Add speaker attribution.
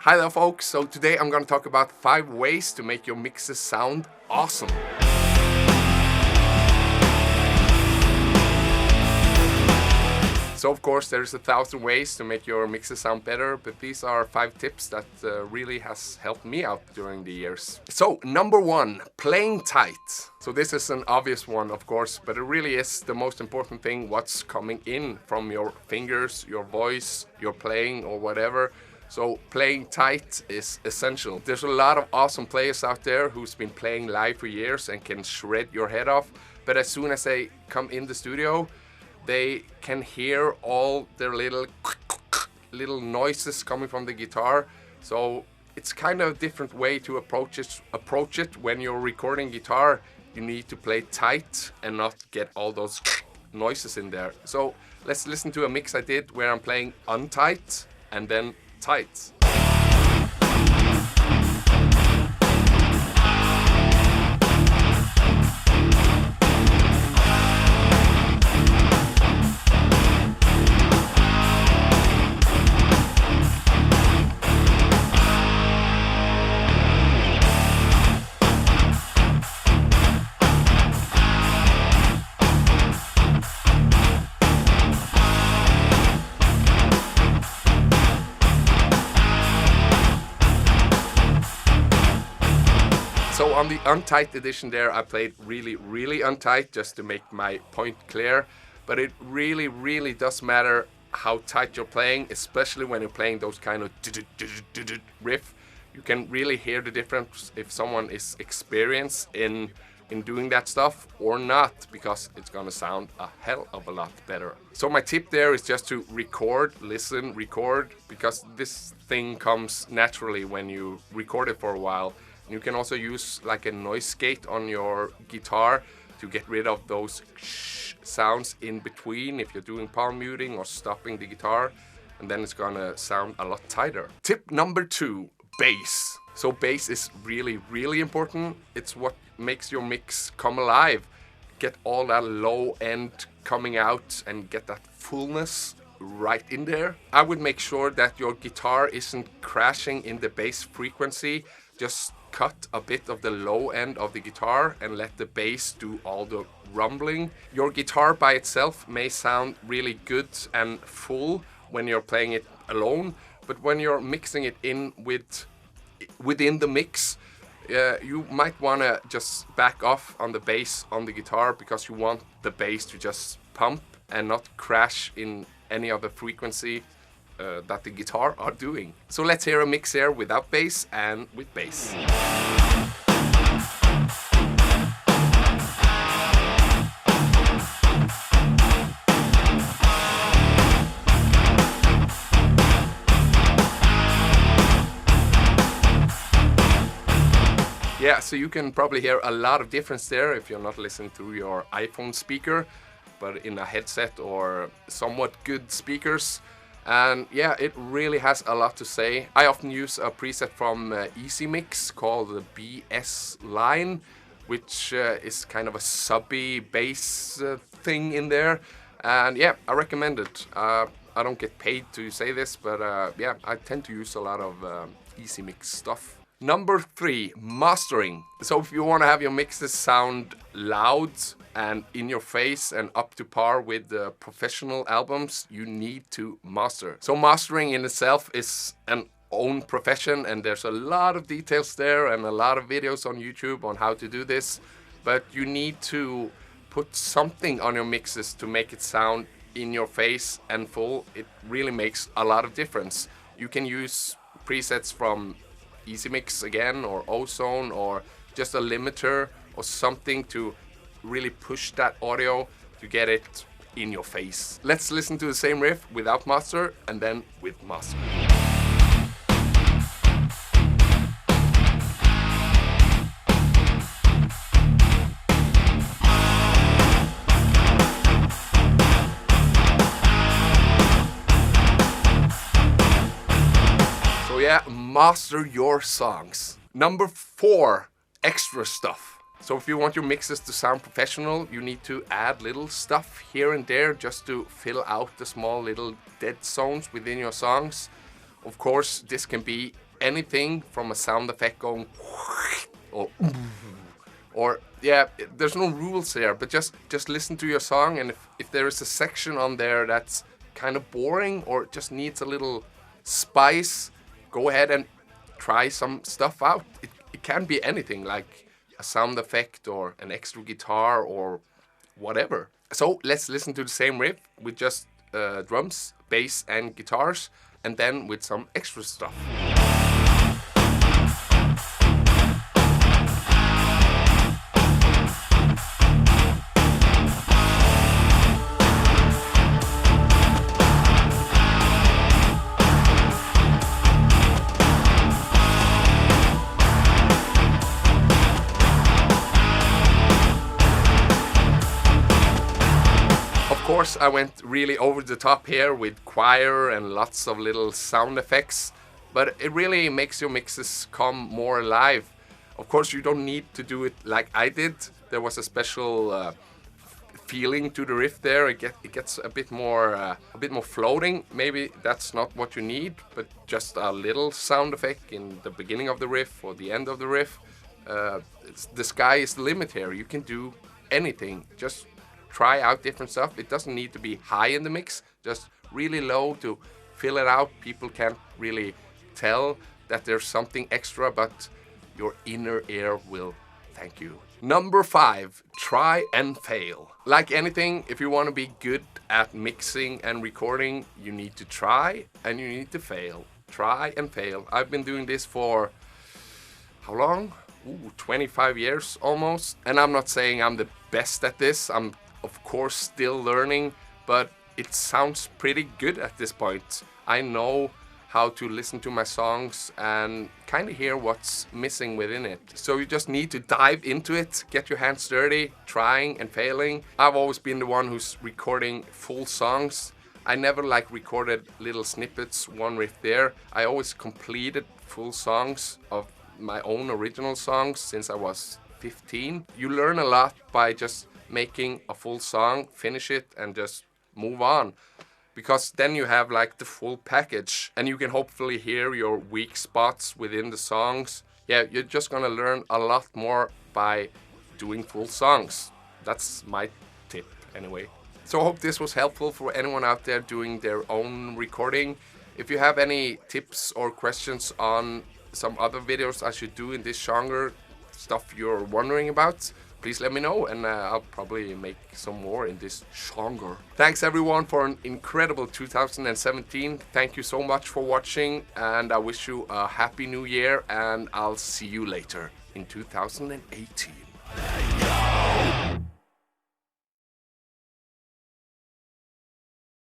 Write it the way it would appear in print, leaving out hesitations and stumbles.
Speaker 1: Hi there folks, so today I'm gonna talk about 5 ways to make your mixes sound awesome. So of course there's 1,000 ways to make your mixes sound better, but these are 5 tips that really has helped me out during the years. So number 1, playing tight. So this is an obvious one of course, but it really is the most important thing, what's coming in from your fingers, your voice, your playing or whatever. So playing tight is essential. There's a lot of awesome players out there who's been playing live for years and can shred your head off, but as soon as they come in the studio, they can hear all their little noises coming from the guitar. So it's kind of a different way to approach it. When you're recording guitar, you need to play tight and not get all those noises in there. So let's listen to a mix I did where I'm playing untight and then tight. So on the untight edition there, I played really untight just to make my point clear. But it really does matter how tight you're playing, especially when you're playing those kind of riff. You can really hear the difference if someone is experienced in doing that stuff or not, because it's gonna sound a hell of a lot better. So my tip there is just to record, listen, record, because this thing comes naturally when you record it for a while. You can also use like a noise gate on your guitar to get rid of those sounds in between if you're doing palm muting or stopping the guitar, and then it's gonna sound a lot tighter. Tip number 2, bass. So bass is really important. It's what makes your mix come alive. Get all that low end coming out and get that fullness right in there. I would make sure that your guitar isn't crashing in the bass frequency. Just cut a bit of the low end of the guitar and let the bass do all the rumbling. Your guitar by itself may sound really good and full when you're playing it alone, but when you're mixing it in within the mix, you might want to just back off on the bass on the guitar, because you want the bass to just pump and not crash in any other frequency that the guitar are doing. So let's hear a mix here without bass and with bass. Yeah, so you can probably hear a lot of difference there if you're not listening through your iPhone speaker, but in a headset or somewhat good speakers. And yeah, it really has a lot to say. I often use a preset from Easy Mix called the BS line, which is kind of a subby bass thing in there. And yeah, I recommend it. I don't get paid to say this, but yeah, I tend to use a lot of Easy Mix stuff. Number 3, mastering. So if you want to have your mixes sound loud and in your face and up to par with the professional albums, you need to master. So mastering in itself is an own profession, and there's a lot of details there and a lot of videos on YouTube on how to do this. But you need to put something on your mixes to make it sound in your face and full. It really makes a lot of difference. You can use presets from Easy Mix again, or Ozone, or just a limiter or something to really push that audio to get it in your face. Let's listen to the same riff without master and then with master. So yeah, master your songs. Number 4, extra stuff. So if you want your mixes to sound professional, you need to add little stuff here and there just to fill out the small little dead zones within your songs. of course, this can be anything from a sound effect going or yeah, there's no rules here, but just listen to your song, and if there is a section on there that's kind of boring or just needs a little spice, go ahead and try some stuff out. It can be anything, like a sound effect or an extra guitar or whatever. So let's listen to the same riff with just drums, bass and guitars, and then with some extra stuff. Of course, I went really over the top here with choir and lots of little sound effects, but it really makes your mixes come more alive. Of course, you don't need to do it like I did. There was a special feeling to the riff there. It gets a bit more floating. Maybe that's not what you need, but just a little sound effect in the beginning of the riff or the end of the riff. The sky is the limit here. You can do anything. Just try out different stuff. It doesn't need to be high in the mix, just really low to fill it out. People can't really tell that there's something extra, but your inner ear will thank you. Number 5, try and fail. Like anything, if you want to be good at mixing and recording, you need to try and you need to fail. Try and fail. I've been doing this for how long? 25 years almost. And I'm not saying I'm the best at this. I'm of course still learning, but it sounds pretty good at this point. I know how to listen to my songs and kind of hear what's missing within it. So you just need to dive into it, get your hands dirty, trying and failing. I've always been the one who's recording full songs. I never recorded little snippets, one riff there. I always completed full songs of my own original songs since I was 15. You learn a lot by just making a full song, finish it and just move on, because then you have the full package and you can hopefully hear your weak spots within the songs. Yeah, you're just gonna learn a lot more by doing full songs. That's my tip anyway. So I hope this was helpful for anyone out there doing their own recording. If you have any tips or questions on some other videos I should do in this genre, stuff you're wondering about, please let me know, and I'll probably make some more in this genre. Thanks everyone for an incredible 2017. Thank you so much for watching, and I wish you a happy new year, and I'll see you later in 2018.